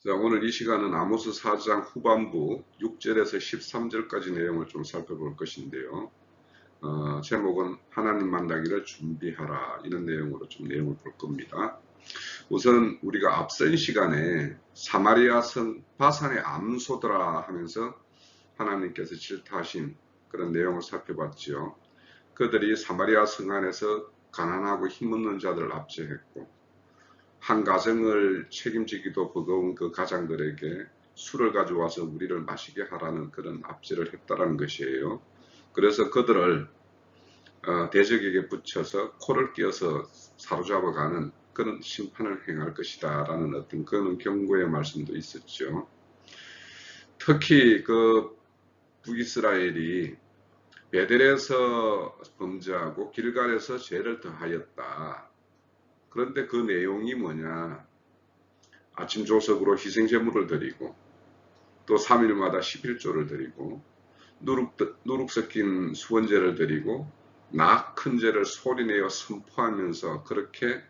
자, 오늘 이 시간은 아모스 4장 후반부 6절에서 13절까지 내용을 좀 살펴볼 것인데요. 제목은 하나님 만나기를 준비하라, 이런 내용으로 좀 내용을 볼 겁니다. 우선 우리가 앞선 시간에 사마리아 성 바산의 암소들아 하면서 하나님께서 질타하신 그런 내용을 살펴봤죠. 그들이 사마리아 성 안에서 가난하고 힘없는 자들을 압제했고, 한 가정을 책임지기도 버거운 그 가장들에게 술을 가져와서 우리를 마시게 하라는 그런 압제를 했다라는 것이에요. 그래서 그들을 대적에게 붙여서 코를 끼어서 사로잡아가는 그런 심판을 행할 것이다 라는 어떤 그런 경고의 말씀도 있었죠. 특히 그 북이스라엘이 베델에서 범죄하고 길갈에서 죄를 더하였다. 그런데 그 내용이 뭐냐? 아침 조석으로 희생제물을 드리고, 또 3일마다 11조를 드리고, 누룩 섞인 수원제를 드리고, 큰 죄를 소리내어 선포하면서 그렇게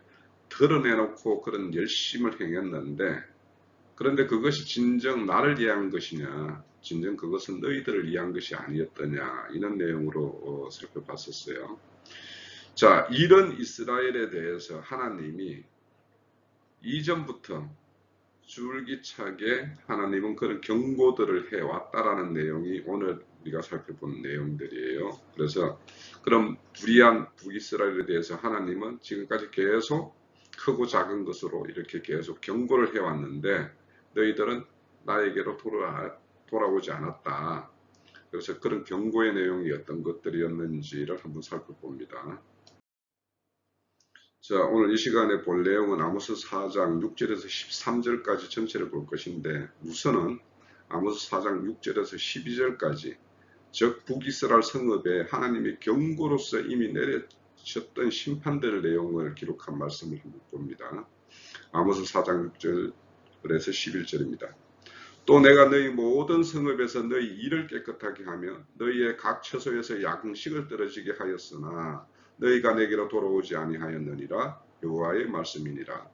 드러내놓고 그런 열심을 행했는데, 그런데 그것이 진정 나를 위한 것이냐, 진정 그것은 너희들을 위한 것이 아니었더냐, 이런 내용으로 살펴봤었어요. 자, 이런 이스라엘에 대해서 하나님이 이전부터 줄기차게 하나님은 그런 경고들을 해왔다라는 내용이 오늘 우리가 살펴본 내용들이에요. 그래서 그런 불의한 북이스라엘에 대해서 하나님은 지금까지 계속 크고 작은 것으로 이렇게 계속 경고를 해왔는데, 너희들은 나에게로 돌아오지 않았다. 그래서 그런 경고의 내용이 어떤 것들이었는지를 한번 살펴봅니다. 자, 오늘 이 시간에 볼 내용은 아모스 4장 6절에서 13절까지 전체를 볼 것인데, 우선은 아모스 4장 6절에서 12절까지, 즉 북이스라엘 성읍에 하나님의 경고로서 이미 내려졌던 심판들 내용을 기록한 말씀을 한번 봅니다. 아모스 4장 6절에서 11절입니다. 또 내가 너희 모든 성읍에서 너희 일을 깨끗하게 하며 너희의 각 처소에서 양식을 떨어지게 하였으나 너희가 내게로 돌아오지 아니하였느니라. 여호와의 말씀이니라.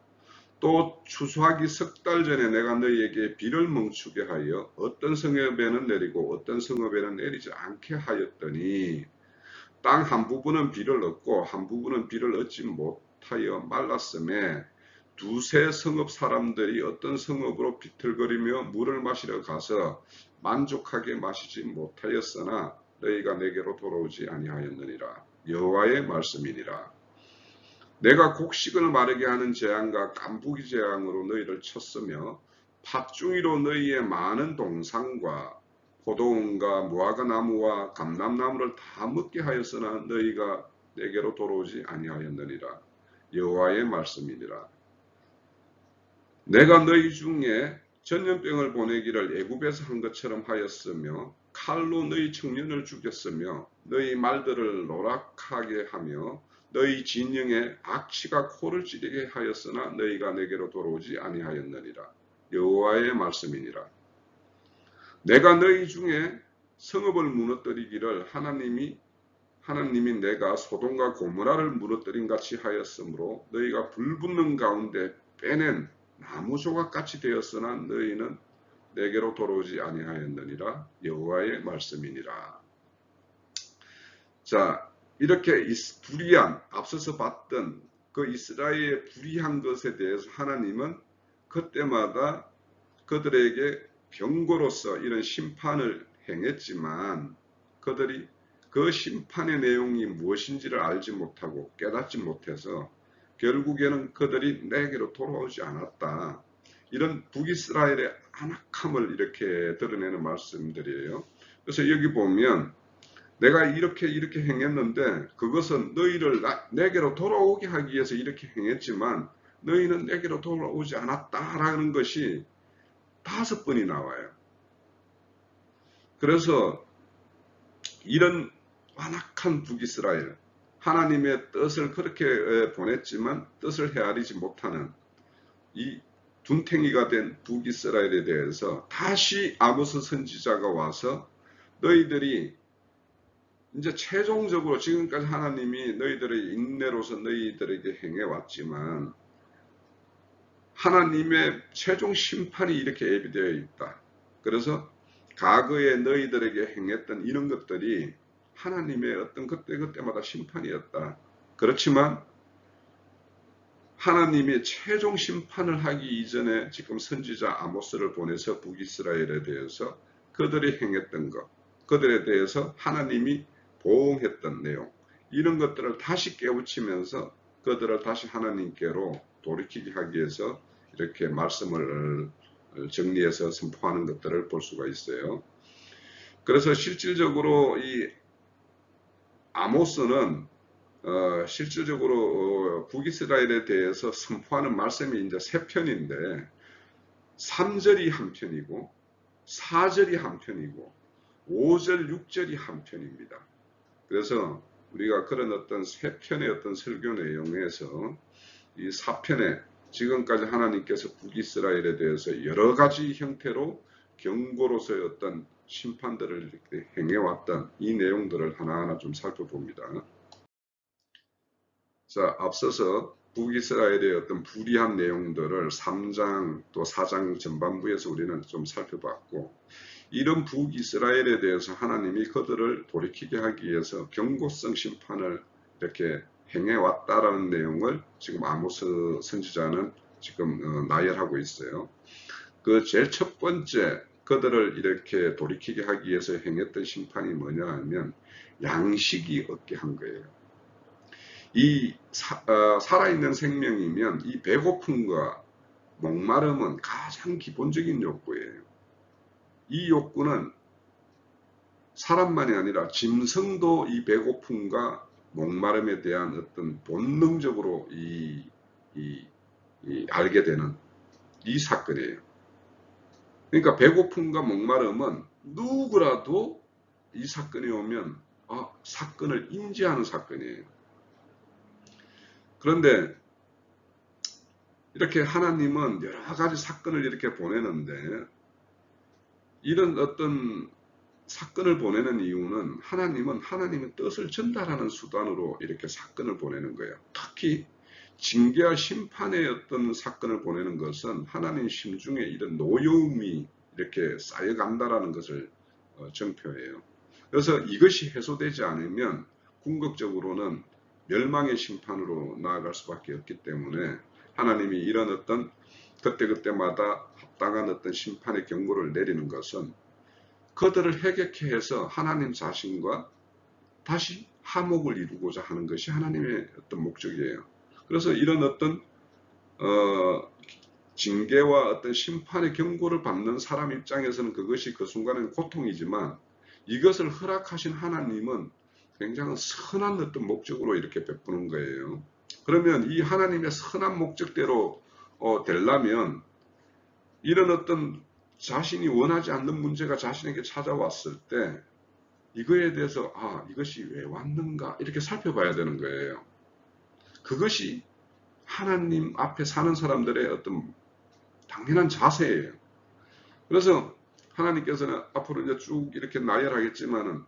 또 추수하기 석 달 전에 내가 너희에게 비를 멈추게 하여 어떤 성읍에는 내리고 어떤 성읍에는 내리지 않게 하였더니, 땅 한 부분은 비를 얻고 한 부분은 비를 얻지 못하여 말랐음에 두세 성읍 사람들이 어떤 성읍으로 비틀거리며 물을 마시러 가서 만족하게 마시지 못하였으나 너희가 내게로 돌아오지 아니하였느니라. 여호와의 말씀이니라. 내가 곡식을 마르게 하는 재앙과 깐부기 재앙으로 너희를 쳤으며 팥중이로 너희의 많은 동산과 포도원과 무화과나무와 감람나무를 다 먹게 하였으나 너희가 내게로 돌아오지 아니하였느니라. 여호와의 말씀이니라. 내가 너희 중에 전염병을 보내기를 애굽에서 한 것처럼 하였으며 칼로 너희 청년을 죽였으며 너희 말들을 노랗게 하며 너희 진영에 악취가 코를 찌르게 하였으나 너희가 내게로 돌아오지 아니하였느니라. 여호와의 말씀이니라. 내가 너희 중에 성읍을 무너뜨리기를 하나님이 내가 소돔과 고모라를 무너뜨린 같이 하였으므로 너희가 불붙는 가운데 빼낸 나무 조각같이 되었으나 너희는 내게로 돌아오지 아니하였느니라. 여호와의 말씀이니라. 자, 이렇게 불의한, 앞서서 봤던 그 이스라엘의 불의한 것에 대해서 하나님은 그때마다 그들에게 경고로서 이런 심판을 행했지만, 그들이 그 심판의 내용이 무엇인지를 알지 못하고 깨닫지 못해서 결국에는 그들이 내게로 돌아오지 않았다. 이런 북이스라엘의 안악함을 이렇게 드러내는 말씀들이에요. 그래서 여기 보면 내가 이렇게 행했는데 그것은 너희를 내게로 돌아오게 하기 위해서 이렇게 행했지만 너희는 내게로 돌아오지 않았다라는 것이 5번이 나와요. 그래서 이런 완악한 북이스라엘, 하나님의 뜻을 그렇게 보냈지만 뜻을 헤아리지 못하는 이 둔탱이가 된 북이스라엘에 대해서 다시 아모스 선지자가 와서 너희들이 이제 최종적으로 지금까지 하나님이 너희들의 인내로서 너희들에게 행해왔지만 하나님의 최종 심판이 이렇게 예비되어 있다. 그래서 과거에 너희들에게 행했던 이런 것들이 하나님의 어떤 그때그때마다 심판이었다. 그렇지만 하나님이 최종 심판을 하기 이전에 지금 선지자 아모스를 보내서 북이스라엘에 대해서 그들이 행했던 것, 그들에 대해서 하나님이 보응했던 내용, 이런 것들을 다시 깨우치면서 그들을 다시 하나님께로 돌이키게 하기 위해서 이렇게 말씀을 정리해서 선포하는 것들을 볼 수가 있어요. 그래서 실질적으로 이 아모스는 실질적으로 북이스라엘에 대해서 선포하는 말씀이 이제 세 편인데 3절이 한 편이고 4절이 한 편이고 5절, 6절이 한 편입니다. 그래서 우리가 그런 어떤 세 편의 어떤 설교 내용에서 이 4편에 지금까지 하나님께서 북이스라엘에 대해서 여러 가지 형태로 경고로서의 어떤 심판들을 이렇게 행해왔던 이 내용들을 하나하나 좀 살펴봅니다. 자, 앞서서 북이스라엘의 어떤 불의한 내용들을 3장 또 4장 전반부에서 우리는 좀 살펴봤고, 이런 북이스라엘에 대해서 하나님이 그들을 돌이키게 하기 위해서 경고성 심판을 이렇게 행해왔다라는 내용을 지금 아모스 선지자는 지금 나열하고 있어요. 그 제일 첫 번째 그들을 이렇게 돌이키게 하기 위해서 행했던 심판이 뭐냐 하면 양식이 없게 한 거예요. 이 살아있는 생명이면 이 배고픔과 목마름은 가장 기본적인 욕구예요. 이 욕구는 사람만이 아니라 짐승도 이 배고픔과 목마름에 대한 어떤 본능적으로 알게 되는 이 사건이에요. 그러니까 배고픔과 목마름은 누구라도 이 사건이 오면 사건을 인지하는 사건이에요. 그런데 이렇게 하나님은 여러 가지 사건을 이렇게 보내는데, 이런 어떤 사건을 보내는 이유는 하나님은 하나님의 뜻을 전달하는 수단으로 이렇게 사건을 보내는 거예요. 특히 징계와 심판의 어떤 사건을 보내는 것은 하나님 심중에 이런 노여움이 이렇게 쌓여간다라는 것을 정표해요. 그래서 이것이 해소되지 않으면 궁극적으로는 멸망의 심판으로 나아갈 수밖에 없기 때문에 하나님이 이런 어떤 그때그때마다 합당한 어떤 심판의 경고를 내리는 것은 그들을 회개케 해서 하나님 자신과 다시 화목을 이루고자 하는 것이 하나님의 어떤 목적이에요. 그래서 이런 어떤 징계와 어떤 심판의 경고를 받는 사람 입장에서는 그것이 그 순간에는 고통이지만, 이것을 허락하신 하나님은 굉장히 선한 어떤 목적으로 이렇게 베푸는 거예요. 그러면 이 하나님의 선한 목적대로 되려면 이런 어떤 자신이 원하지 않는 문제가 자신에게 찾아왔을 때 이거에 대해서 이것이 왜 왔는가 이렇게 살펴봐야 되는 거예요. 그것이 하나님 앞에 사는 사람들의 어떤 당연한 자세예요. 그래서 하나님께서는 앞으로 이제 쭉 이렇게 나열하겠지만은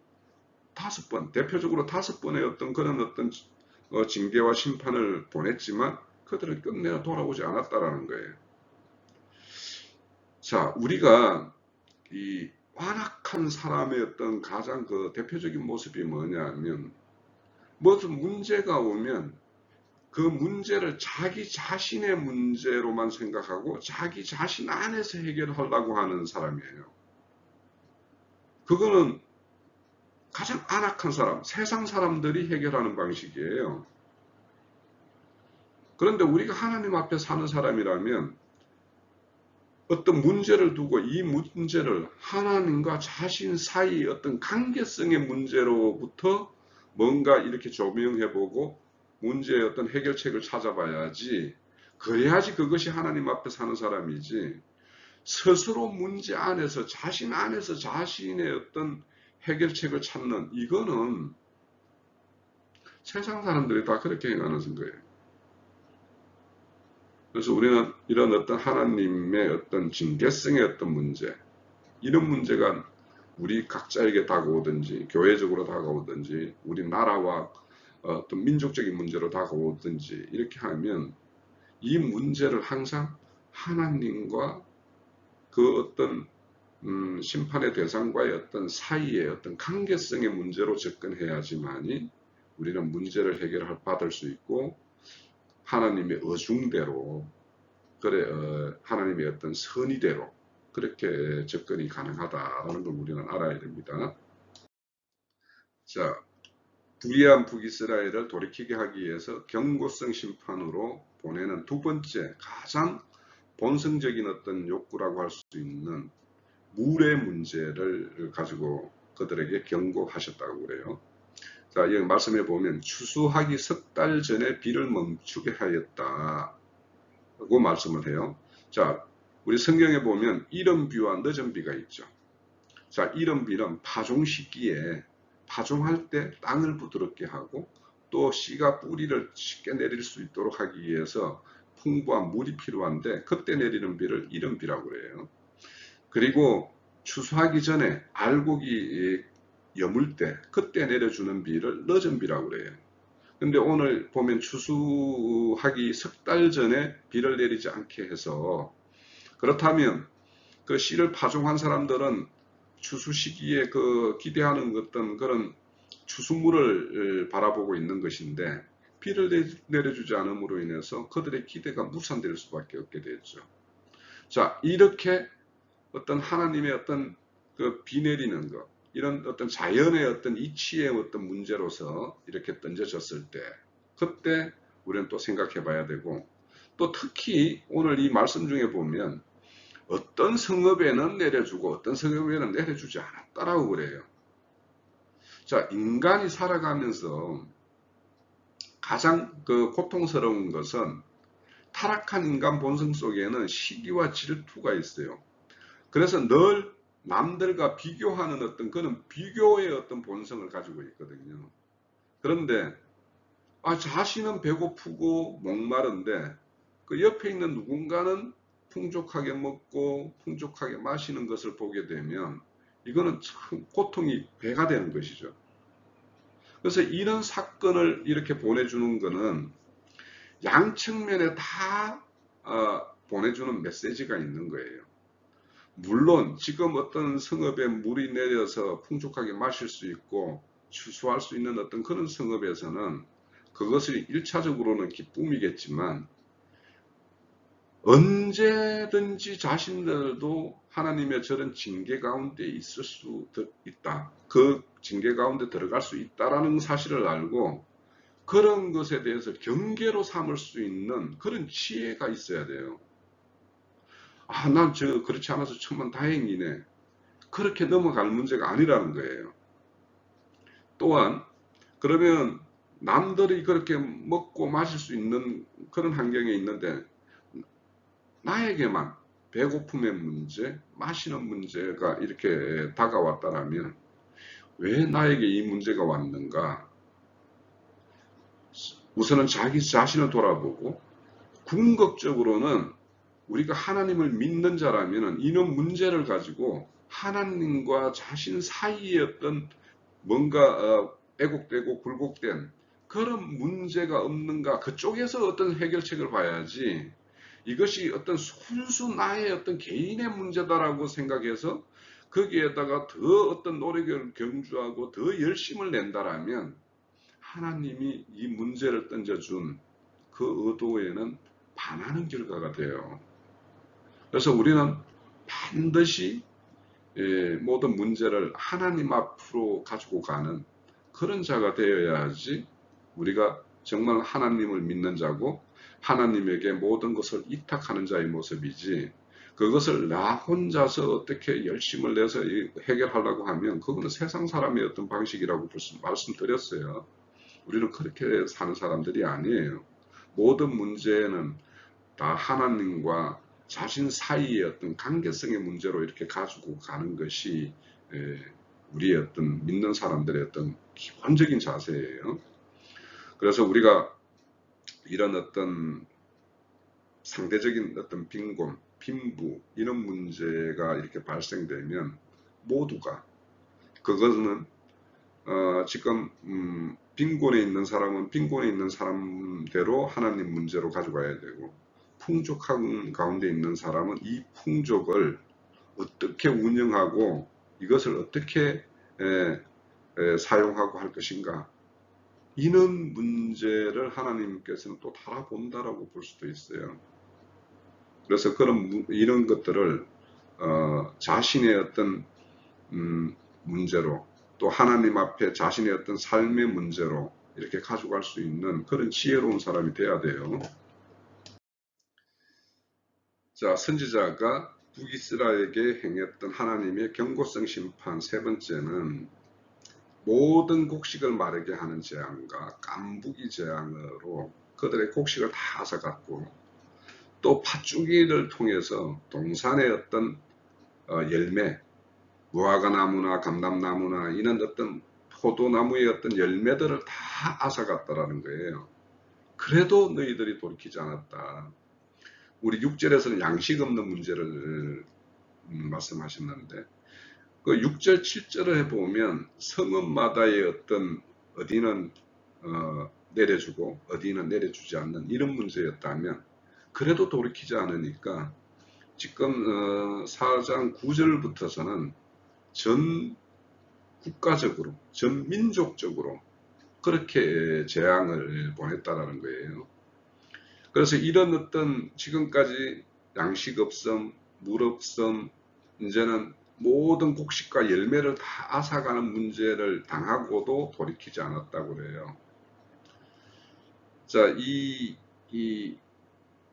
대표적으로 5번의 어떤 그런 어떤 징계와 심판을 보냈지만 그들은 끝내 돌아오지 않았다라는 거예요. 자, 우리가 이 완악한 사람의 어떤 가장 그 대표적인 모습이 뭐냐면, 무슨 문제가 오면 그 문제를 자기 자신의 문제로만 생각하고 자기 자신 안에서 해결하려고 하는 사람이에요. 그거는 가장 안악한 사람, 세상 사람들이 해결하는 방식이에요. 그런데 우리가 하나님 앞에 사는 사람이라면 어떤 문제를 두고 이 문제를 하나님과 자신 사이 어떤 관계성의 문제로부터 뭔가 이렇게 조명해보고 문제의 어떤 해결책을 찾아봐야지, 그래야지 그것이 하나님 앞에 사는 사람이지, 스스로 문제 안에서 자신 안에서 자신의 어떤 해결책을 찾는, 이거는 세상 사람들이 다 그렇게 행하는 거예요. 그래서 우리는 이런 어떤 하나님의 어떤 징계성의 어떤 문제, 이런 문제가 우리 각자에게 다가오든지 교회적으로 다가오든지 우리 나라와 어떤 민족적인 문제로 다가오든지 이렇게 하면 이 문제를 항상 하나님과 그 어떤 심판의 대상과의 어떤 사이의 어떤 관계성의 문제로 접근해야지만이 우리는 문제를 받을 수 있고 하나님의 어중대로 그래 하나님의 어떤 선의대로 그렇게 접근이 가능하다라는 걸 우리는 알아야 됩니다. 자, 불의한 북이스라엘을 돌이키게 하기 위해서 경고성 심판으로 보내는 두 번째 가장 본성적인 어떤 욕구라고 할 수 있는 물의 문제를 가지고 그들에게 경고하셨다고 그래요. 자, 여기 말씀해 보면 추수하기 석 달 전에 비를 멈추게 하였다고 말씀을 해요. 자, 우리 성경에 보면 이른 비와 늦은 비가 있죠. 자, 이른 비는 파종 시기에 파종할 때 땅을 부드럽게 하고 또 씨가 뿌리를 쉽게 내릴 수 있도록 하기 위해서 풍부한 물이 필요한데 그때 내리는 비를 이른 비라고 그래요. 그리고 추수하기 전에 알곡이 여물 때 그때 내려주는 비를 늦은 비라고 그래요. 근데 오늘 보면 추수하기 석 달 전에 비를 내리지 않게 해서 그렇다면 그 씨를 파종한 사람들은 추수 시기에 그 기대하는 어떤 그런 추수물을 바라보고 있는 것인데 비를 내려주지 않음으로 인해서 그들의 기대가 무산될 수밖에 없게 되었죠. 자, 이렇게 어떤 하나님의 어떤 그 비 내리는 것, 이런 어떤 자연의 어떤 이치의 어떤 문제로서 이렇게 던져졌을 때, 그때 우리는 또 생각해 봐야 되고, 또 특히 오늘 이 말씀 중에 보면 어떤 성읍에는 내려주고 어떤 성읍에는 내려주지 않았다라고 그래요. 자, 인간이 살아가면서 가장 그 고통스러운 것은 타락한 인간 본성 속에는 시기와 질투가 있어요. 그래서 늘 남들과 비교하는 어떤 그런 비교의 어떤 본성을 가지고 있거든요. 그런데 자신은 배고프고 목마른데 그 옆에 있는 누군가는 풍족하게 먹고 풍족하게 마시는 것을 보게 되면 이거는 참 고통이 배가 되는 것이죠. 그래서 이런 사건을 이렇게 보내주는 것은 양측면에 다 보내주는 메시지가 있는 거예요. 물론 지금 어떤 성읍에 물이 내려서 풍족하게 마실 수 있고 추수할 수 있는 어떤 그런 성읍에서는 그것이 1차적으로는 기쁨이겠지만 언제든지 자신들도 하나님의 저런 징계 가운데 있을 수 있다. 그 징계 가운데 들어갈 수 있다라는 사실을 알고 그런 것에 대해서 경계로 삼을 수 있는 그런 지혜가 있어야 돼요. 난 그렇지 않아서 천만 다행이네. 그렇게 넘어갈 문제가 아니라는 거예요. 또한 그러면 남들이 그렇게 먹고 마실 수 있는 그런 환경에 있는데 나에게만 배고픔의 문제, 마시는 문제가 이렇게 다가왔다면 왜 나에게 이 문제가 왔는가? 우선은 자기 자신을 돌아보고 궁극적으로는 우리가 하나님을 믿는 자라면 이런 문제를 가지고 하나님과 자신 사이에 어떤 뭔가 애곡되고 굴곡된 그런 문제가 없는가 그쪽에서 어떤 해결책을 봐야지 이것이 어떤 순수 나의 어떤 개인의 문제다라고 생각해서 거기에다가 더 어떤 노력을 경주하고 더 열심을 낸다라면 하나님이 이 문제를 던져준 그 의도에는 반하는 결과가 돼요. 그래서 우리는 반드시 모든 문제를 하나님 앞으로 가지고 가는 그런 자가 되어야지 우리가 정말 하나님을 믿는 자고 하나님에게 모든 것을 이탁하는 자의 모습이지 그것을 나 혼자서 어떻게 열심을 내서 해결하려고 하면 그거는 세상 사람의 어떤 방식이라고 벌써 말씀드렸어요. 우리는 그렇게 사는 사람들이 아니에요. 모든 문제는 다 하나님과 자신 사이의 어떤 관계성의 문제로 이렇게 가지고 가는 것이 우리의 어떤 믿는 사람들의 어떤 기본적인 자세예요. 그래서 우리가 이런 어떤 상대적인 어떤 빈곤, 빈부 이런 문제가 이렇게 발생되면 모두가 그것은 지금 빈곤에 있는 사람은 빈곤에 있는 사람대로 하나님 문제로 가져가야 되고 풍족한 가운데 있는 사람은 이 풍족을 어떻게 운영하고 이것을 어떻게 사용하고 할 것인가, 이런 문제를 하나님께서는 또 달아본다라고 볼 수도 있어요. 그래서 이런 것들을 자신의 어떤 문제로, 또 하나님 앞에 자신의 어떤 삶의 문제로 이렇게 가져갈 수 있는 그런 지혜로운 사람이 돼야 돼요. 자, 선지자가 북이스라엘에게 행했던 하나님의 경고성 심판 세 번째는 모든 곡식을 마르게 하는 재앙과 깐부기 재앙으로 그들의 곡식을 다 앗아갔고, 또 팥죽이를 통해서 동산의 어떤 열매, 무화과나무나 감람나무나 이런 어떤 포도나무의 어떤 열매들을 다 앗아갔다라는 거예요. 그래도 너희들이 돌이키지 않았다. 우리 6절에서는 양식 없는 문제를 말씀하셨는데, 그 6절, 7절을 해보면 성읍마다의 어떤 어디는 내려주고 어디는 내려주지 않는 이런 문제였다면, 그래도 돌이키지 않으니까 지금 4장 9절부터서는 전 국가적으로, 전 민족적으로 그렇게 재앙을 보냈다라는 거예요. 그래서 이런 어떤 지금까지 양식 없음, 물 없음, 이제는 모든 곡식과 열매를 다 앗아가는 문제를 당하고도 돌이키지 않았다고 그래요. 자,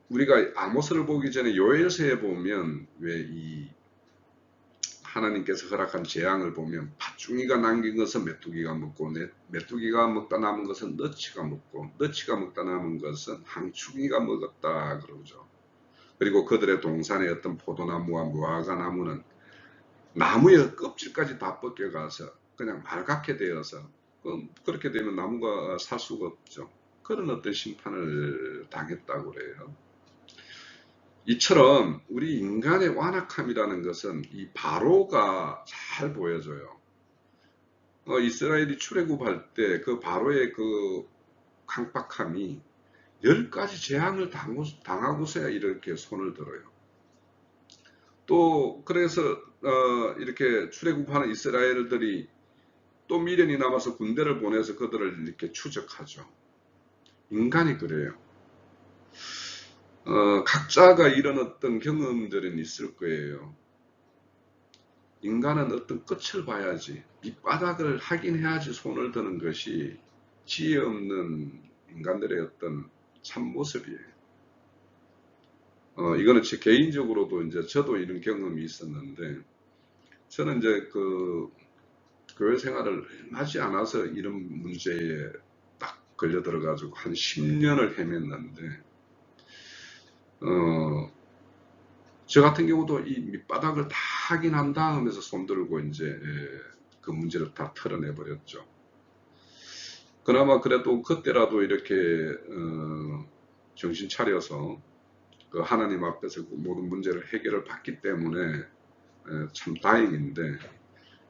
우리가 아모스를 보기 전에 요엘서에 보면 왜 이 하나님께서 허락한 재앙을 보면 팥중이가 남긴 것은 메뚜기가 먹고, 메뚜기가 먹다 남은 것은 너치가 먹고, 너치가 먹다 남은 것은 항충이가 먹었다 그러죠. 그리고 그들의 동산의 어떤 포도나무와 무화과나무는 나무의 껍질까지 다 벗겨가서 그냥 말갛게 되어서, 그렇게 되면 나무가 살 수가 없죠. 그런 어떤 심판을 당했다고 그래요. 이처럼 우리 인간의 완악함이라는 것은 이 바로가 잘 보여줘요. 이스라엘이 출애굽할 때 그 바로의 그 강박함이 10가지 재앙을 당하고서야 이렇게 손을 들어요. 또 그래서 이렇게 출애굽하는 이스라엘들이 또 미련이 남아서 군대를 보내서 그들을 이렇게 추적하죠. 인간이 그래요. 각자가 이런 어떤 경험들은 있을 거예요. 인간은 어떤 끝을 봐야지, 밑바닥을 확인해야지 손을 드는 것이 지혜 없는 인간들의 어떤 참모습이에요. 이거는 제 개인적으로도 이제 저도 이런 경험이 있었는데, 저는 이제 그 교회 생활을 하지 않아서 이런 문제에 딱 걸려 들어가지고 한 10년을 헤맸는데, 저 같은 경우도 이 밑바닥을 다 확인한 다음에서 손들고 이제 그 문제를 다 털어내 버렸죠. 그나마 그래도 그때라도 이렇게 정신 차려서 그 하나님 앞에서 그 모든 문제를 해결을 받기 때문에 참 다행인데,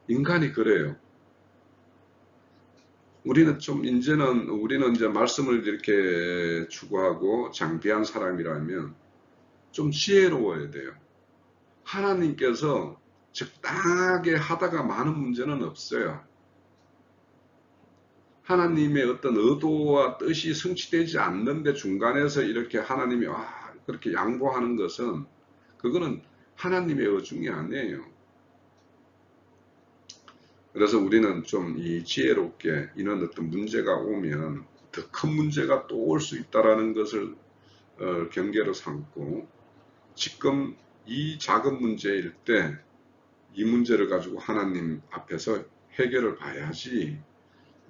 인간이 그래요. 우리는 이제 말씀을 이렇게 추구하고 장비한 사람이라면 좀 지혜로워야 돼요. 하나님께서 적당하게 하다가 많은 문제는 없어요. 하나님의 어떤 의도와 뜻이 성취되지 않는데 중간에서 이렇게 하나님이 그렇게 양보하는 것은, 그거는 하나님의 의중이 아니에요. 그래서 우리는 좀 이 지혜롭게 이런 어떤 문제가 오면 더 큰 문제가 또 올 수 있다라는 것을 경계로 삼고, 지금 이 작은 문제일 때 이 문제를 가지고 하나님 앞에서 해결을 봐야지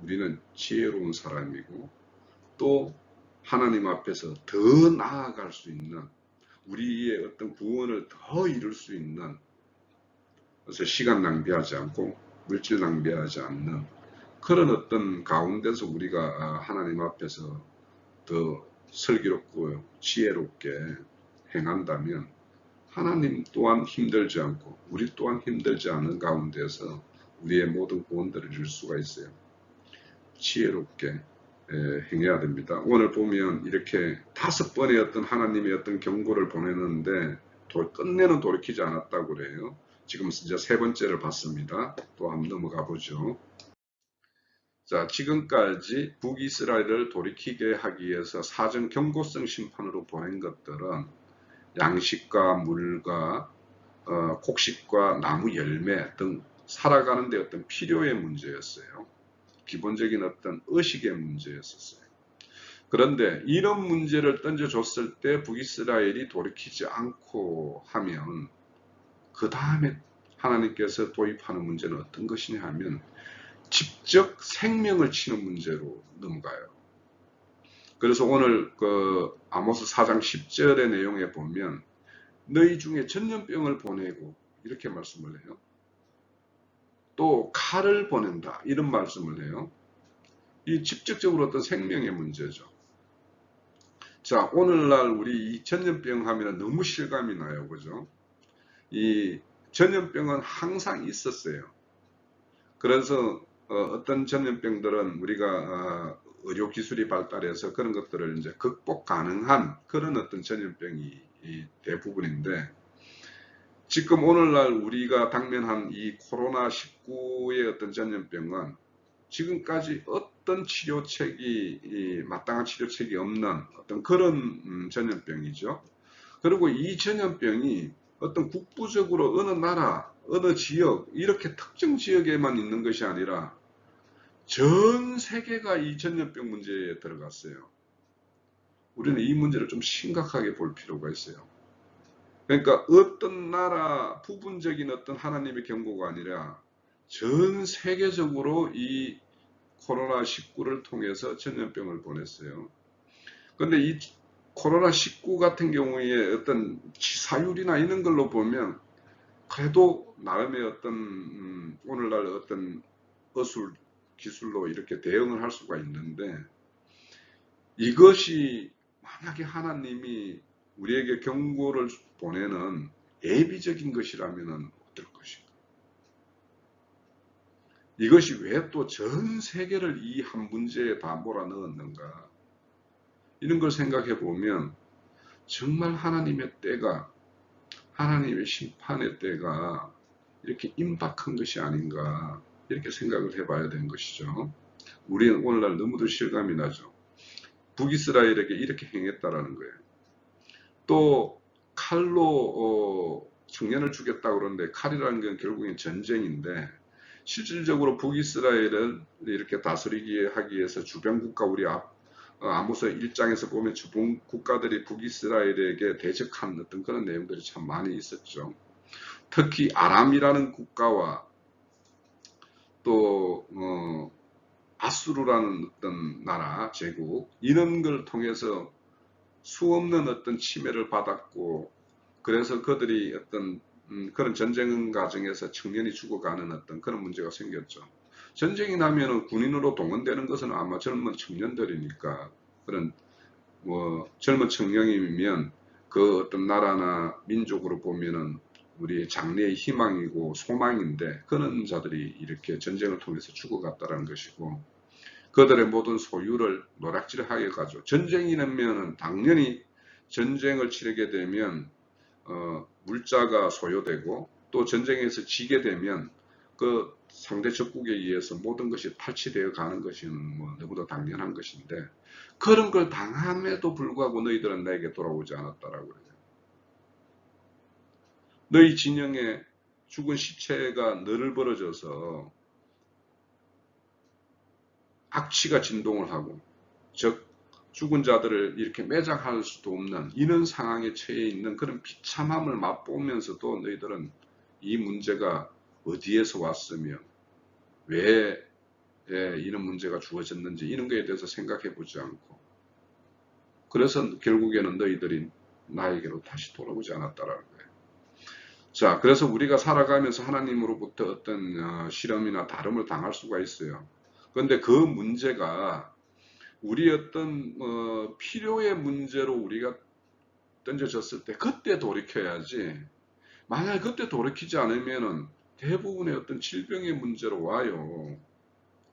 우리는 지혜로운 사람이고, 또 하나님 앞에서 더 나아갈 수 있는, 우리의 어떤 구원을 더 이룰 수 있는, 그래서 시간 낭비하지 않고 물질 낭비하지 않는 그런 어떤 가운데서 우리가 하나님 앞에서 더 슬기롭고 지혜롭게 행한다면, 하나님 또한 힘들지 않고 우리 또한 힘들지 않은 가운데서 우리의 모든 구원들을 이룰 수가 있어요. 지혜롭게 행해야 됩니다. 오늘 보면 이렇게 5번의 어떤 하나님의 어떤 경고를 보내는데 끝내는 돌이키지 않았다고 그래요. 지금 이제 3번째를 봤습니다. 또 한번 넘어가 보죠. 자, 지금까지 북이스라엘을 돌이키게 하기 위해서 사전 경고성 심판으로 보낸 것들은 양식과 물과 곡식과 나무 열매 등 살아가는 데 어떤 필요의 문제였어요. 기본적인 어떤 의식의 문제였었어요. 그런데 이런 문제를 던져줬을 때 북이스라엘이 돌이키지 않고 하면 그 다음에 하나님께서 도입하는 문제는 어떤 것이냐 하면 직접 생명을 치는 문제로 넘어가요. 그래서 오늘 그 아모스 4장 10절의 내용에 보면 너희 중에 전염병을 보내고 이렇게 말씀을 해요. 또 칼을 보낸다 이런 말씀을 해요. 이 직접적으로 어떤 생명의 문제죠. 자, 오늘날 우리 이 전염병 하면 너무 실감이 나요. 그죠? 이 전염병은 항상 있었어요. 그래서 어떤 전염병들은 우리가 의료 기술이 발달해서 그런 것들을 이제 극복 가능한 그런 어떤 전염병이 대부분인데 지금 오늘날 우리가 당면한 이 코로나19의 어떤 전염병은 지금까지 어떤 치료책이 마땅한 치료책이 없는 어떤 그런 전염병이죠. 그리고 이 전염병이 어떤 국부적으로 어느 나라, 어느 지역 이렇게 특정 지역에만 있는 것이 아니라 전 세계가 이 전염병 문제에 들어갔어요. 우리는 이 문제를 좀 심각하게 볼 필요가 있어요. 그러니까 어떤 나라 부분적인 어떤 하나님의 경고가 아니라 전 세계적으로 이 코로나19를 통해서 전염병을 보냈어요. 그런데 이 코로나19 같은 경우에 어떤 치사율이나 이런 걸로 보면 그래도 나름의 어떤 오늘날 어떤 어술 기술로 이렇게 대응을 할 수가 있는데 이것이 만약에 하나님이 우리에게 경고를 보내는 예비적인 것이라면 어떨 것인가? 이것이 왜 또 전 세계를 이 한 문제에 다 몰아넣었는가? 이런 걸 생각해 보면 정말 하나님의 때가 하나님의 심판의 때가 이렇게 임박한 것이 아닌가 이렇게 생각을 해봐야 되는 것이죠. 우리는 오늘날 너무도 실감이 나죠. 북이스라엘에게 이렇게 행했다라는 거예요. 또 칼로 청년을 죽였다고 그러는데 칼이라는 건 결국엔 전쟁인데 실질적으로 북이스라엘을 이렇게 다스리게 하기 위해서 주변 국가 우리 아모스 1장에서 보면 주변 국가들이 북이스라엘에게 대적한 어떤 그런 내용들이 참 많이 있었죠. 특히 아람이라는 국가와 또 아수르라는 어떤 나라 제국 이런 걸 통해서 수없는 어떤 침해를 받았고 그래서 그들이 어떤 그런 전쟁 과정에서 청년이 죽어가는 어떤 그런 문제가 생겼죠. 전쟁이 나면은 군인으로 동원되는 것은 아마 젊은 청년들이니까 그런 뭐 젊은 청년이면 그 어떤 나라나 민족으로 보면은 우리 장래의 희망이고 소망인데 그런 자들이 이렇게 전쟁을 통해서 죽어갔다는 것이고 그들의 모든 소유를 노략질하게 가죠. 전쟁이 나면은 당연히 전쟁을 치르게 되면 물자가 소요되고 또 전쟁에서 지게 되면 그 상대 적국에 의해서 모든 것이 탈취되어 가는 것은 뭐 너무도 당연한 것인데 그런 걸 당함에도 불구하고 너희들은 나에게 돌아오지 않았다라고 그래요. 너희 진영에 죽은 시체가 너를 벌어져서 악취가 진동을 하고 즉 죽은 자들을 이렇게 매장할 수도 없는 이런 상황에 처해 있는 그런 비참함을 맛보면서도 너희들은 이 문제가 어디에서 왔으며 왜 이런 문제가 주어졌는지 이런 거에 대해서 생각해 보지 않고 그래서 결국에는 너희들이 나에게로 다시 돌아오지 않았다라는 거예요. 자, 그래서 우리가 살아가면서 하나님으로부터 어떤 시험이나 다름을 당할 수가 있어요. 그런데 그 문제가 우리 어떤 필요의 문제로 우리가 던져졌을 때 그때 돌이켜야지 만약 그때 돌이키지 않으면은 대부분의 어떤 질병의 문제로 와요.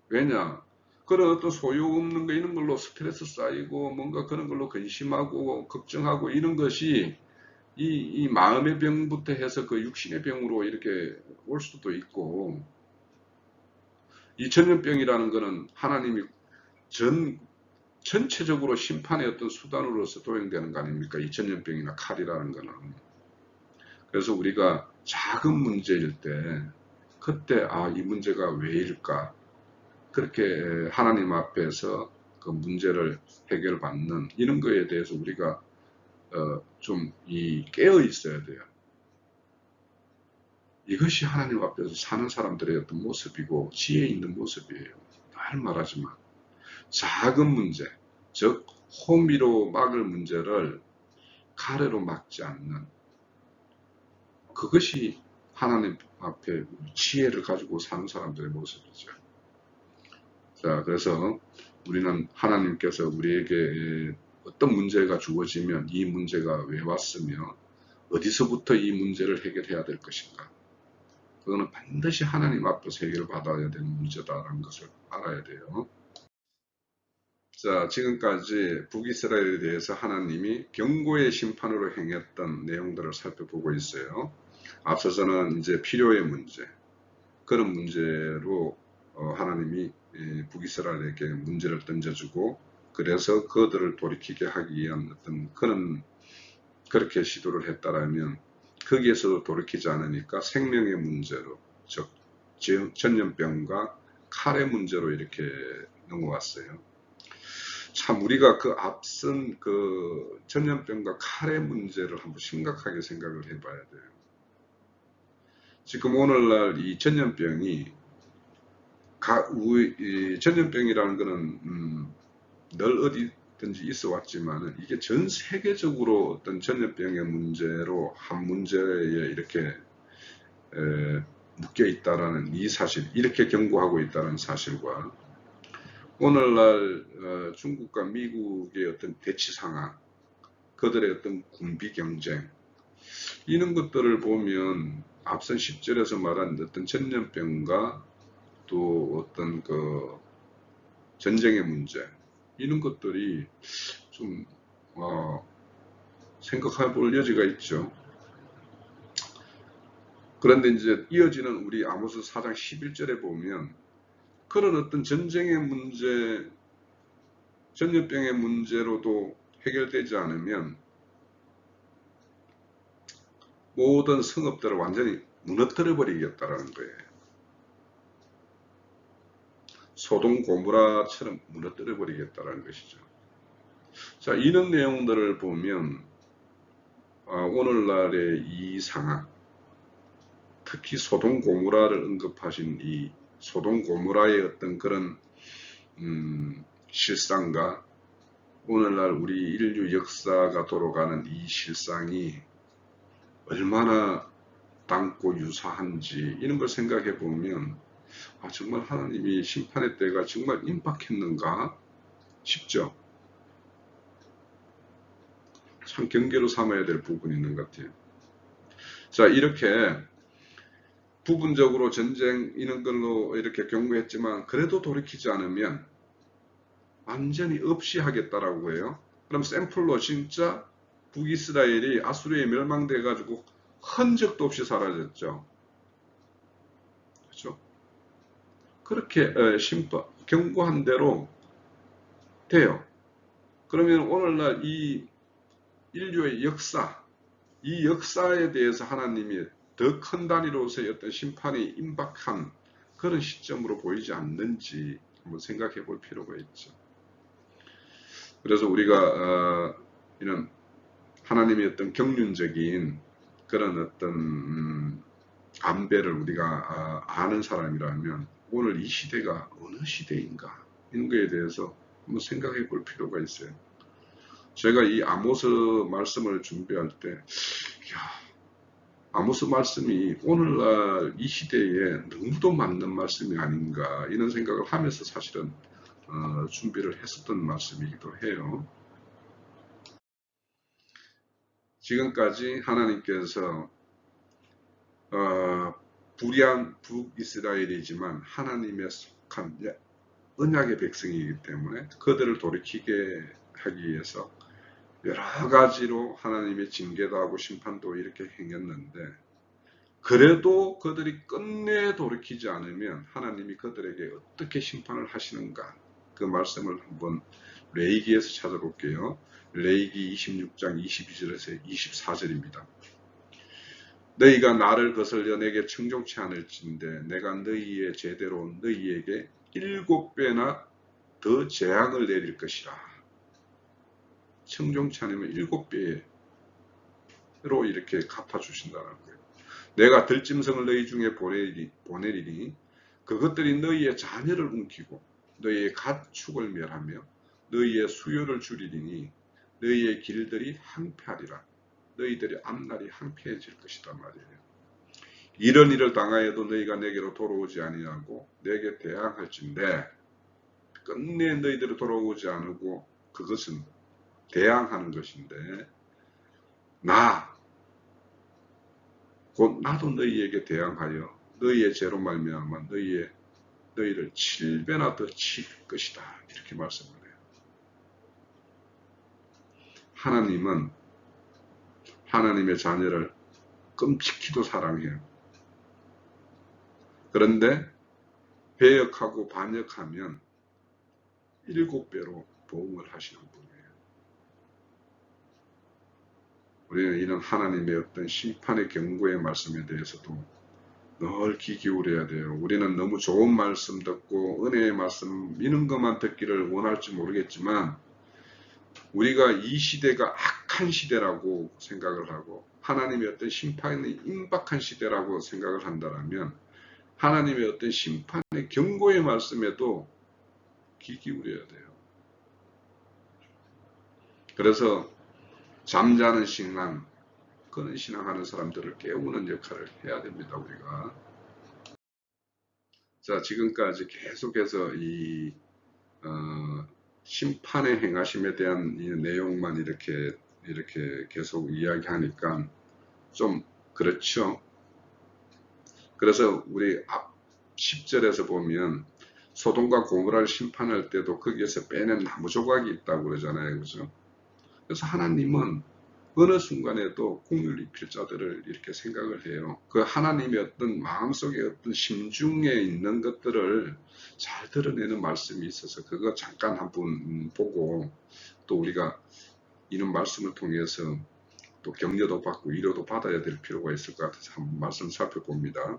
왜냐? 그런 어떤 소용없는 거 이런 걸로 스트레스 쌓이고 뭔가 그런 걸로 근심하고 걱정하고 이런 것이 이 마음의 병부터 해서 그 육신의 병으로 이렇게 올 수도 있고, 이 전염병이라는 거는 하나님이 전체적으로 심판의 어떤 수단으로서 도용되는 거 아닙니까? 이 전염병이나 칼이라는 거는. 그래서 우리가 작은 문제일 때 그때 이 문제가 왜일까? 그렇게 하나님 앞에서 그 문제를 해결받는 이런 거에 대해서 우리가 좀 깨어 있어야 돼요. 이것이 하나님 앞에서 사는 사람들의 어떤 모습이고 지혜 있는 모습이에요. 늘 말하지만 작은 문제, 즉 호미로 막을 문제를 가래로 막지 않는, 그것이 하나님 앞에 지혜를 가지고 사는 사람들의 모습이죠. 자, 그래서 우리는 하나님께서 우리에게 어떤 문제가 주어지면 이 문제가 왜 왔으며 어디서부터 이 문제를 해결해야 될 것인가, 그거는 반드시 하나님 앞에서 해결받아야 되는 문제다라는 것을 알아야 돼요. 자, 지금까지 북이스라엘에 대해서 하나님이 경고의 심판으로 행했던 내용들을 살펴보고 있어요. 앞서서는 이제 필요의 문제, 그런 문제로 하나님이 북이스라엘에게 문제를 던져주고, 그래서 그들을 돌이키게 하기 위한 어떤 그렇게 시도를 했다라면, 거기에서도 돌이키지 않으니까 생명의 문제로, 즉 전염병과 칼의 문제로 이렇게 넘어왔어요. 참 우리가 그 앞선 그 전염병과 칼의 문제를 한번 심각하게 생각을 해봐야 돼요. 지금 오늘날 이 전염병이 전염병이라는 것은 늘 어디든지 있어 왔지만 이게 전 세계적으로 어떤 전염병의 문제로 한 문제에 이렇게 묶여 있다라는 이 사실, 이렇게 경고하고 있다는 사실과 오늘날 중국과 미국의 어떤 대치 상황, 그들의 어떤 군비 경쟁, 이런 것들을 보면 앞선 10절에서 말한 어떤 전염병과 또 어떤 그 전쟁의 문제, 이런 것들이 좀 생각해 볼 여지가 있죠. 그런데 이제 이어지는 우리 아모스 4장 11절에 보면 그런 어떤 전쟁의 문제, 전염병의 문제로도 해결되지 않으면 모든 성읍들을 완전히 무너뜨려 버리겠다라는 거예요. 소돔 고모라처럼 무너뜨려 버리겠다라는 것이죠. 자, 이런 내용들을 보면 오늘날의 이 상황, 특히 소돔 고모라를 언급하신 이 소돔 고모라의 어떤 그런 실상과 오늘날 우리 인류 역사가 돌아가는 이 실상이 얼마나 닮고 유사한지, 이런 걸 생각해 보면 정말 하나님이 심판의 때가 정말 임박했는가 싶죠. 참 경계로 삼아야 될 부분이 있는 것 같아요. 자, 이렇게 부분적으로 전쟁 이런 걸로 이렇게 경고했지만 그래도 돌이키지 않으면 완전히 없이 하겠다라고 해요. 그럼 샘플로 진짜 북이스라엘이 아수르에 멸망돼 가지고 흔적도 없이 사라졌죠. 그렇죠? 그렇게 경고한 대로 돼요. 그러면 오늘날 이 인류의 역사, 이 역사에 대해서 하나님이 더 큰 단위로서의 어떤 심판이 임박한 그런 시점으로 보이지 않는지 한번 생각해 볼 필요가 있죠. 그래서 우리가 이런 하나님의 어떤 경륜적인 그런 어떤 안배를 우리가 아는 사람이라면 오늘 이 시대가 어느 시대인가, 이런 거에 대해서 한번 생각해 볼 필요가 있어요. 제가 이 아모스 말씀을 준비할 때 아모스 말씀이 오늘날 이 시대에 너무도 맞는 말씀이 아닌가, 이런 생각을 하면서 사실은 준비를 했었던 말씀이기도 해요. 지금까지 하나님께서 불의한 북이스라엘이지만 하나님의 속한 언약의 백성이기 때문에 그들을 돌이키게 하기 위해서 여러 가지로 하나님의 징계도 하고 심판도 이렇게 행했는데, 그래도 그들이 끝내 돌이키지 않으면 하나님이 그들에게 어떻게 심판을 하시는가, 그 말씀을 한번 레위기에서 찾아볼게요. 레위기 26장 22절에서 24절입니다. 너희가 나를 거슬려 내게 청종치 않을진대 내가 너희의 제대로 너희에게 7배나 더 재앙을 내릴 것이라. 청종치 않으면 7배로 이렇게 갚아주신다는 거예요. 내가 들짐승을 너희 중에 보내리니 그것들이 너희의 자녀를 움키고 너희의 가축을 멸하며 너희의 수요를 줄이리니 너희의 길들이 항폐하리라. 너희들의 앞날이 항폐해질 것이다 말이에요. 이런 일을 당하여도 너희가 내게로 돌아오지 아니하고 내게 대항할진대, 끝내 너희들이 돌아오지 않고 그것은 대항하는 것인데, 곧 나도 너희에게 대항하여 너희의 죄로 말미암아 너희를 7배나 더 칠 것이다, 이렇게 말씀을 해요. 하나님은 하나님의 자녀를 끔찍히도 사랑해요. 그런데 배역하고 반역하면 7배로 보응을 하시는 분이에요. 우리는 이런 하나님의 어떤 심판의 경고의 말씀에 대해서도 늘 귀 기울여야 돼요. 우리는 너무 좋은 말씀 듣고 은혜의 말씀 이런 것만 듣기를 원할지 모르겠지만, 우리가 이 시대가 악한 시대라고 생각을 하고 하나님의 어떤 심판이 임박한 시대라고 생각을 한다면 하나님의 어떤 심판의 경고의 말씀에도 귀 기울여야 돼요. 그래서 잠자는 신앙, 그런 신앙하는 사람들을 깨우는 역할을 해야 됩니다, 우리가. 자, 지금까지 계속해서 이 심판의 행하심에 대한 이 내용만 이렇게 계속 이야기하니까 좀 그렇죠. 그래서 우리 앞 10절에서 보면 소돔과 고모라를 심판할 때도 거기에서 빼낸 나무 조각이 있다고 그러잖아요. 그죠? 그래서 하나님은 어느 순간에도 공률 입힐 자들을 이렇게 생각을 해요. 그 하나님의 어떤 마음속에 어떤 심중에 있는 것들을 잘 드러내는 말씀이 있어서 그거 잠깐 한번 보고, 또 우리가 이런 말씀을 통해서 또 격려도 받고 위로도 받아야 될 필요가 있을 것 같아서 한번 말씀 살펴봅니다.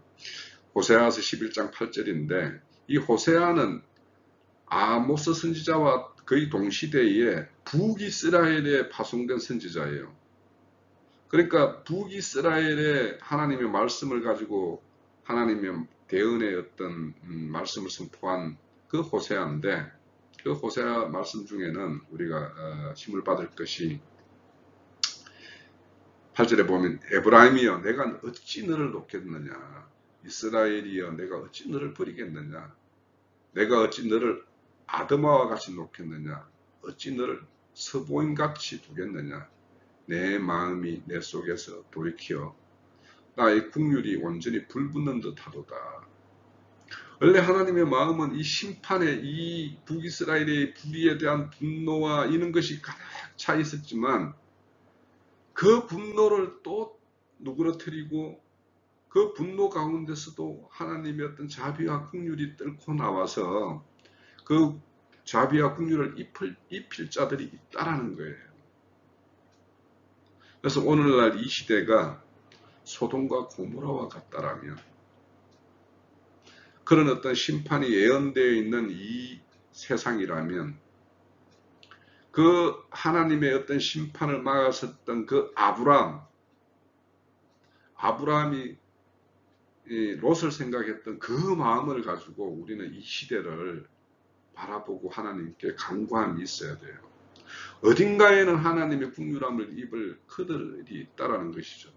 호세아서 11장 8절인데, 이 호세아는 아모스 선지자와 거의 동시대에 북이스라엘에 파송된 선지자예요. 그러니까 북이스라엘의 하나님의 말씀을 가지고 하나님의 대언의 어떤 말씀을 선포한 그 호세아인데, 그 호세아 말씀 중에는 우리가 힘을 받을 것이 8절에 보면 에브라임이여 내가 어찌 너를 놓겠느냐, 이스라엘이여 내가 어찌 너를 버리겠느냐, 내가 어찌 너를 아드마와 같이 놓겠느냐, 어찌 너를 서보임같이 두겠느냐, 내 마음이 내 속에서 돌이켜 나의 국률이 온전히 불붙는 듯하도다. 원래 하나님의 마음은 이 심판에 이 북이스라엘의 불의에 대한 분노와 이런 것이 가득 차 있었지만, 그 분노를 또 누그러뜨리고 그 분노 가운데서도 하나님의 어떤 자비와 긍휼이 뚫고 나와서 그 자비와 긍휼을 입힐 자들이 있다라는 거예요. 그래서 오늘날 이 시대가 소돔과 고모라와 같다라면, 그런 어떤 심판이 예언되어 있는 이 세상이라면, 그 하나님의 어떤 심판을 막았었던 그 아브라함이 롯을 생각했던 그 마음을 가지고 우리는 이 시대를 바라보고 하나님께 간구함이 있어야 돼요. 어딘가에는 하나님의 긍휼함을 입을 그들이 있다라는 것이죠.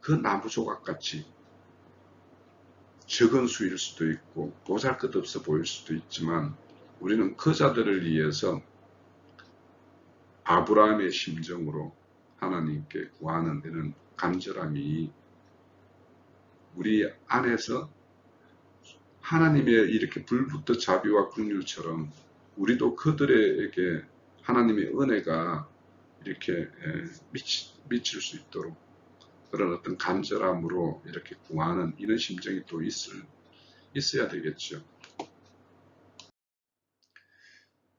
그 나무 조각같이 적은 수일 수도 있고 보잘것없어 보일 수도 있지만, 우리는 그 자들을 위해서 아브라함의 심정으로 하나님께 구하는 데는 간절함이 우리 안에서 하나님의 이렇게 불붙은 자비와 긍휼처럼 우리도 그들에게 하나님의 은혜가 이렇게 미칠 수 있도록 그런 어떤 간절함으로 이렇게 구하는 이런 심정이 또 있어야 되겠죠.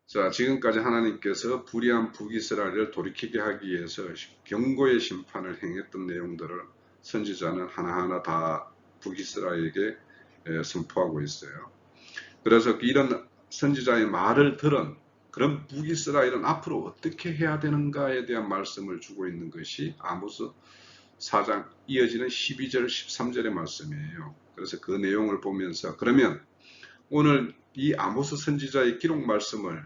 자, 지금까지 하나님께서 불의한 북이스라엘을 돌이키게 하기 위해서 경고의 심판을 행했던 내용들을 선지자는 하나하나 다 북이스라엘에게 선포하고 있어요. 그래서 이런 선지자의 말을 들은 그런 북이스라엘은 앞으로 어떻게 해야 되는가에 대한 말씀을 주고 있는 것이 아모스 4장 이어지는 12절 13절의 말씀이에요. 그래서 그 내용을 보면서 그러면 오늘 이 아모스 선지자의 기록 말씀을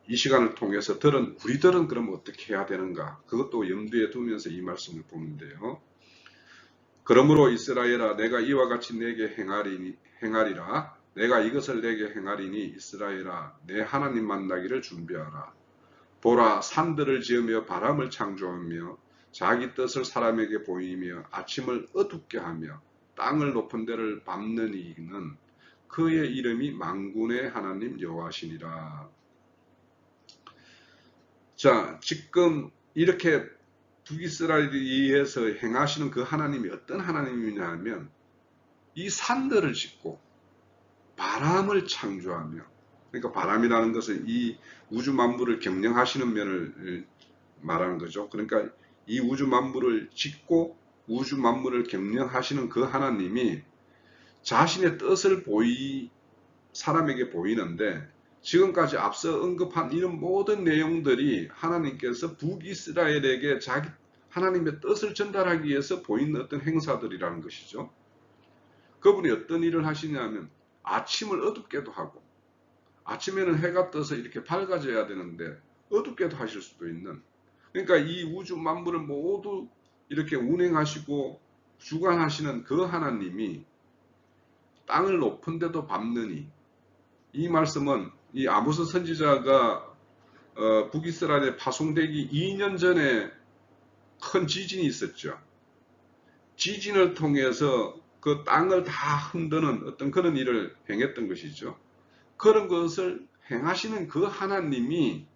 이 시간을 통해서 들은 우리들은 그럼 어떻게 해야 되는가, 그것도 염두에 두면서 이 말씀을 보는데요. 그러므로 이스라엘아, 내가 이와 같이 내게 행하리라. 내가 이것을 내게 행하리니 이스라엘아, 내 하나님 만나기를 준비하라. 보라, 산들을 지으며 바람을 창조하며 자기 뜻을 사람에게 보이며 아침을 어둡게 하며 땅을 높은 데를 밟는 이는 그의 이름이 만군의 하나님 여호와시니라. 자, 지금 이렇게 북이스라엘에 의해서 행하시는 그 하나님이 어떤 하나님이냐 하면 이 산들을 짓고 바람을 창조하며, 그러니까 바람이라는 것은 이 우주 만물을 경영하시는 면을 말하는 거죠. 그러니까 이 우주 만물을 짓고 우주 만물을 경영하시는 그 하나님이 자신의 뜻을 사람에게 보이는데, 지금까지 앞서 언급한 이런 모든 내용들이 하나님께서 북이스라엘에게 하나님의 뜻을 전달하기 위해서 보이는 어떤 행사들이라는 것이죠. 그분이 어떤 일을 하시냐면 아침을 어둡게도 하고, 아침에는 해가 떠서 이렇게 밝아져야 되는데 어둡게도 하실 수도 있는, 그러니까 이 우주 만물을 모두 이렇게 운행하시고 주관하시는 그 하나님이 땅을 높은 데도 밟느니, 이 말씀은 이 아모스 선지자가 북이스라엘에 파송되기 2년 전에 큰 지진이 있었죠. 지진을 통해서 그 땅을 다 흔드는 어떤 그런 일을 행했던 것이죠. 그런 것을 행하시는 그 하나님이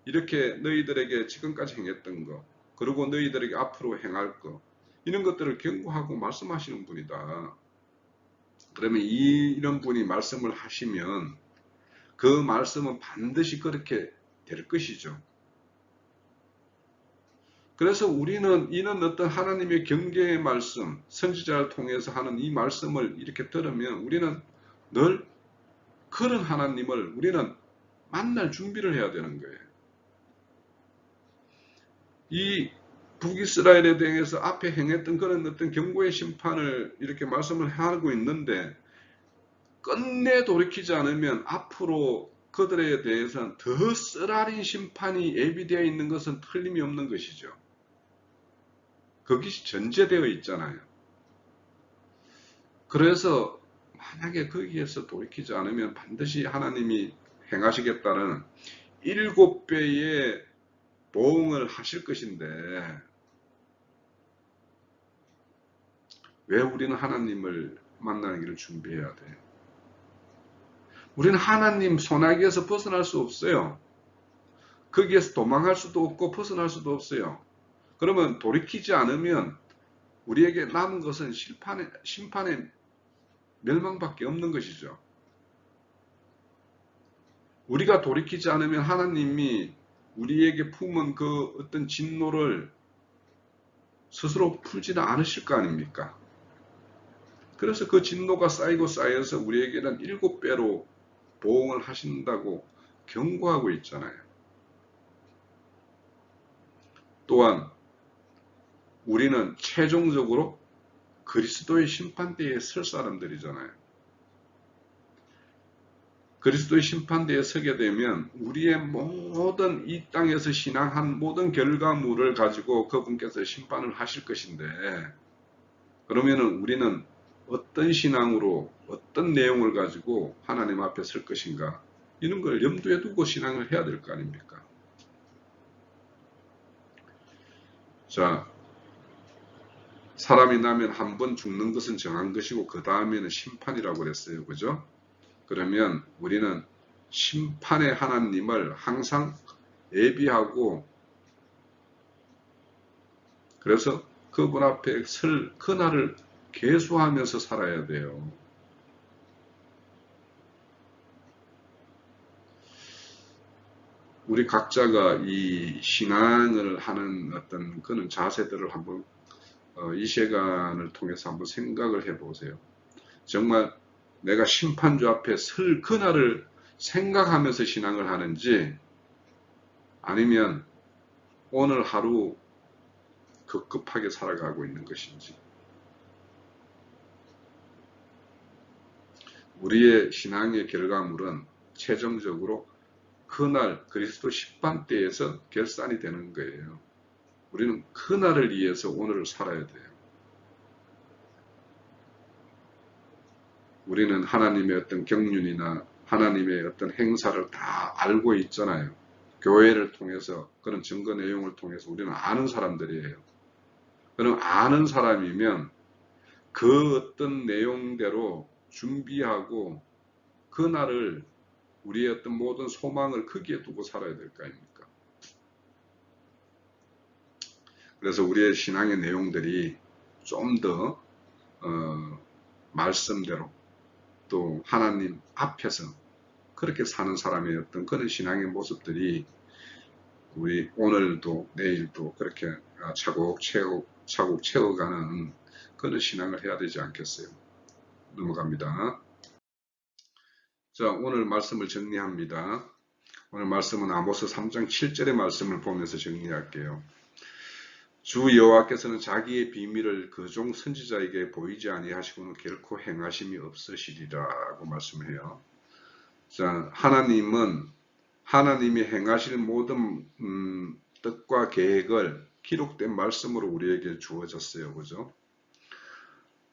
이렇게 너희들에게 지금까지 행했던 것, 그리고 너희들에게 앞으로 행할 것, 이런 것들을 경고하고 말씀하시는 분이다. 그러면 이런 분이 말씀을 하시면 그 말씀은 반드시 그렇게 될 것이죠. 그래서 우리는 이런 어떤 하나님의 경계의 말씀, 선지자를 통해서 하는 이 말씀을 이렇게 들으면 우리는 늘 그런 하나님을 우리는 만날 준비를 해야 되는 거예요. 이 북이스라엘에 대해서 앞에 행했던 그런 어떤 경고의 심판을 이렇게 말씀을 하고 있는데, 끝내 돌이키지 않으면 앞으로 그들에 대해서는 더 쓰라린 심판이 예비되어 있는 것은 틀림이 없는 것이죠. 그것이 전제되어 있잖아요. 그래서 만약에 거기에서 돌이키지 않으면 반드시 하나님이 행하시겠다는 7배의 보응을 하실 것인데, 왜 우리는 하나님을 만나는 길을 준비해야 돼요? 우리는 하나님 손아귀에서 벗어날 수 없어요. 거기에서 도망할 수도 없고 벗어날 수도 없어요. 그러면 돌이키지 않으면 우리에게 남은 것은 심판의 멸망밖에 없는 것이죠. 우리가 돌이키지 않으면 하나님이 우리에게 품은 그 어떤 진노를 스스로 풀지는 않으실 거 아닙니까? 그래서 그 진노가 쌓이고 쌓여서 우리에게는 7배로 보응을 하신다고 경고하고 있잖아요. 또한 우리는 최종적으로 그리스도의 심판대에 설 사람들이잖아요. 그리스도의 심판대에 서게 되면 우리의 모든 이 땅에서 신앙한 모든 결과물을 가지고 그분께서 심판을 하실 것인데, 그러면은 우리는 어떤 신앙으로 어떤 내용을 가지고 하나님 앞에 설 것인가, 이런 걸 염두에 두고 신앙을 해야 될 거 아닙니까? 자, 사람이 나면 한 번 죽는 것은 정한 것이고 그 다음에는 심판이라고 그랬어요. 그죠? 그러면 우리는 심판의 하나님을 항상 예비하고 그래서 그분 앞에 설 그날을 계수하면서 살아야 돼요. 우리 각자가 이 신앙을 하는 어떤 그런 자세들을 한번 이 시간을 통해서 한번 생각을 해보세요. 정말 내가 심판주 앞에 설 그날을 생각하면서 신앙을 하는지 아니면 오늘 하루 급급하게 살아가고 있는 것인지 우리의 신앙의 결과물은 최종적으로 그날 그리스도 십판때에서 결산이 되는 거예요. 우리는 그날을 위해서 오늘을 살아야 돼요. 우리는 하나님의 어떤 경륜이나 하나님의 어떤 행사를 다 알고 있잖아요. 교회를 통해서 그런 증거 내용을 통해서 우리는 아는 사람들이에요. 그럼 아는 사람이면 그 어떤 내용대로 준비하고 그날을 우리의 어떤 모든 소망을 거기에 두고 살아야 될 거 아닙니까? 그래서 우리의 신앙의 내용들이 좀 더 말씀대로 또 하나님 앞에서 그렇게 사는 사람의 어떤 그런 신앙의 모습들이 우리 오늘도 내일도 그렇게 차곡 채워가는 그런 신앙을 해야 되지 않겠어요? 넘어갑니다. 자, 오늘 말씀을 정리합니다. 오늘 말씀은 아모스 3장 7절의 말씀을 보면서 정리할게요. 주 여호와께서는 자기의 비밀을 그 종 선지자에게 보이지 아니하시고는 결코 행하심이 없으시리라고 말씀해요. 자, 하나님은 하나님이 행하실 모든 뜻과 계획을 기록된 말씀으로 우리에게 주어졌어요. 그죠?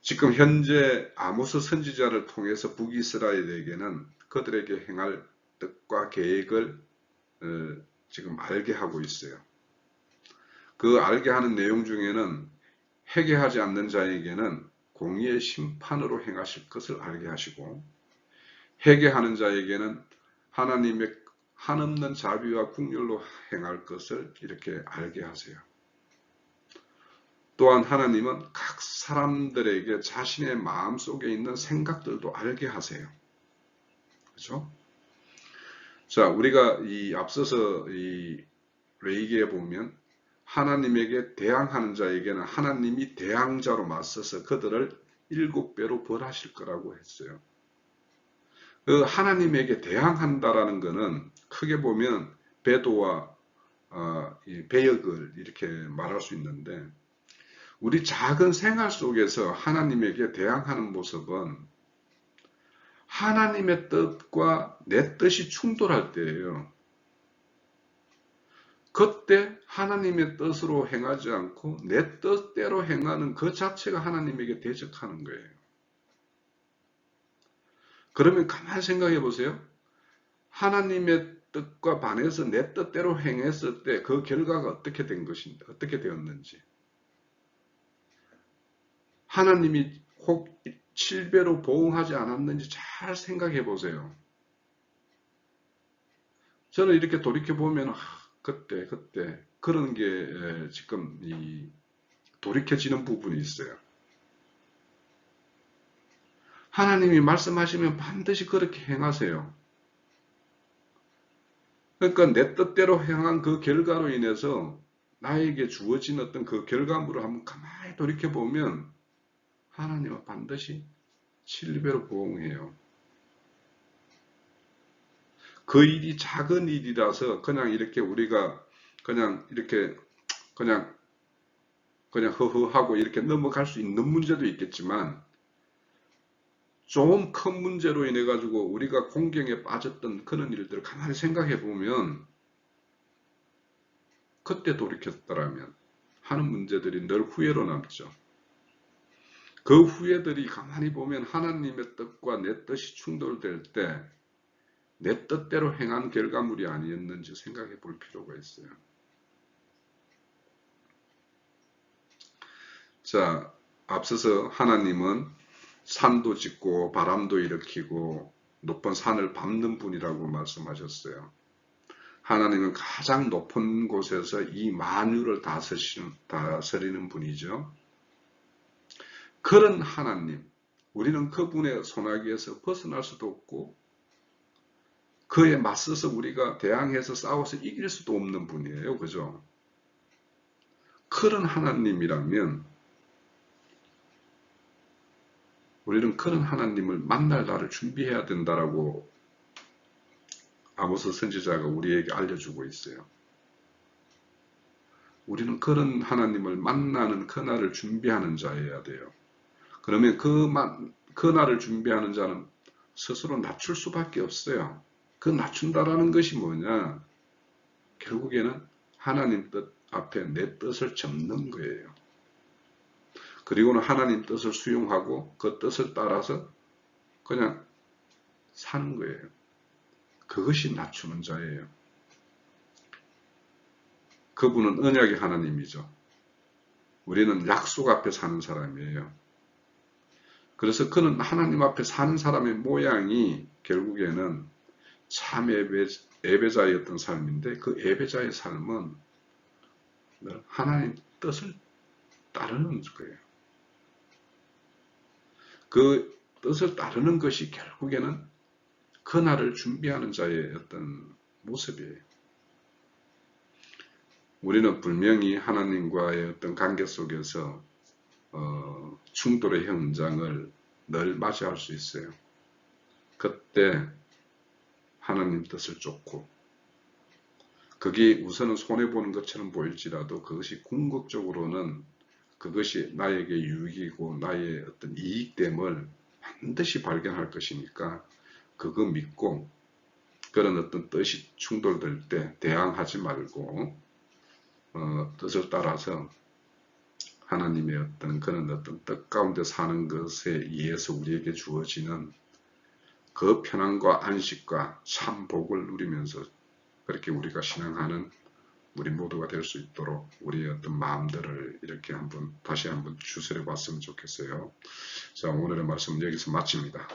지금 현재 아모스 선지자를 통해서 북이스라엘에게는 그들에게 행할 뜻과 계획을 지금 알게 하고 있어요. 그 알게 하는 내용 중에는 회개하지 않는 자에게는 공의의 심판으로 행하실 것을 알게 하시고 회개하는 자에게는 하나님의 한없는 자비와 긍휼로 행할 것을 이렇게 알게 하세요. 또한 하나님은 각 사람들에게 자신의 마음속에 있는 생각들도 알게 하세요. 그렇죠? 자, 우리가 이 앞서서 이 레위기에 보면 하나님에게 대항하는 자에게는 하나님이 대항자로 맞서서 그들을 7배로 벌하실 거라고 했어요. 그 하나님에게 대항한다라는 것은 크게 보면 배도와 배역을 이렇게 말할 수 있는데 우리 작은 생활 속에서 하나님에게 대항하는 모습은 하나님의 뜻과 내 뜻이 충돌할 때예요. 그때 하나님의 뜻으로 행하지 않고 내 뜻대로 행하는 그 자체가 하나님에게 대적하는 거예요. 그러면 가만히 생각해 보세요. 하나님의 뜻과 반해서 내 뜻대로 행했을 때 그 결과가 어떻게 된 것인지, 어떻게 되었는지. 하나님이 혹 7배로 보응하지 않았는지 잘 생각해 보세요. 저는 이렇게 돌이켜보면 그때 그런 게 지금 돌이켜지는 부분이 있어요. 하나님이 말씀하시면 반드시 그렇게 행하세요. 그러니까 내 뜻대로 행한 그 결과로 인해서 나에게 주어진 어떤 그 결과물을 한번 가만히 돌이켜보면 하나님은 반드시 7배로 보응해요. 그 일이 작은 일이라서 그냥 이렇게 우리가 그냥 이렇게 그냥 허허하고 이렇게 넘어갈 수 있는 문제도 있겠지만 좀 큰 문제로 인해 가지고 우리가 공경에 빠졌던 그런 일들을 가만히 생각해 보면 그때 돌이켰더라면 하는 문제들이 늘 후회로 남죠. 그 후회들이 가만히 보면 하나님의 뜻과 내 뜻이 충돌될 때 내 뜻대로 행한 결과물이 아니었는지 생각해 볼 필요가 있어요. 자, 앞서서 하나님은 산도 짓고 바람도 일으키고 높은 산을 밟는 분이라고 말씀하셨어요. 하나님은 가장 높은 곳에서 이 만유를 다스리는 분이죠. 그런 하나님, 우리는 그분의 손아귀에서 벗어날 수도 없고 그에 맞서서 우리가 대항해서 싸워서 이길 수도 없는 분이에요. 그죠? 그런 하나님이라면 우리는 그런 하나님을 만날 날을 준비해야 된다라고 아모스 선지자가 우리에게 알려주고 있어요. 우리는 그런 하나님을 만나는 그 날을 준비하는 자여야 돼요. 그러면 그 날을 준비하는 자는 스스로 낮출 수밖에 없어요. 그 낮춘다라는 것이 뭐냐? 결국에는 하나님 뜻 앞에 내 뜻을 접는 거예요. 그리고는 하나님 뜻을 수용하고 그 뜻을 따라서 그냥 사는 거예요. 그것이 낮추는 자예요. 그분은 언약의 하나님이죠. 우리는 약속 앞에 사는 사람이에요. 그래서 그는 하나님 앞에 사는 사람의 모양이 결국에는 참 예배자였던 삶인데 그 예배자의 삶은 하나님 뜻을 따르는 거예요. 그 뜻을 따르는 것이 결국에는 그날을 준비하는 자의 어떤 모습이에요. 우리는 분명히 하나님과의 어떤 관계 속에서 충돌의 현장을 늘 맞이할 수 있어요. 그때 하나님 뜻을 쫓고 그게 우선은 손해보는 것처럼 보일지라도 그것이 궁극적으로는 그것이 나에게 유익이고 나의 어떤 이익됨을 반드시 발견할 것이니까 그거 믿고 그런 어떤 뜻이 충돌될 때 대항하지 말고 뜻을 따라서 하나님의 어떤 그런 어떤 뜻 가운데 사는 것에 의해서 우리에게 주어지는 그 편안과 안식과 참 복을 누리면서 그렇게 우리가 신앙하는 우리 모두가 될 수 있도록 우리의 어떤 마음들을 이렇게 다시 한번 추스려 봤으면 좋겠어요. 자, 오늘의 말씀은 여기서 마칩니다.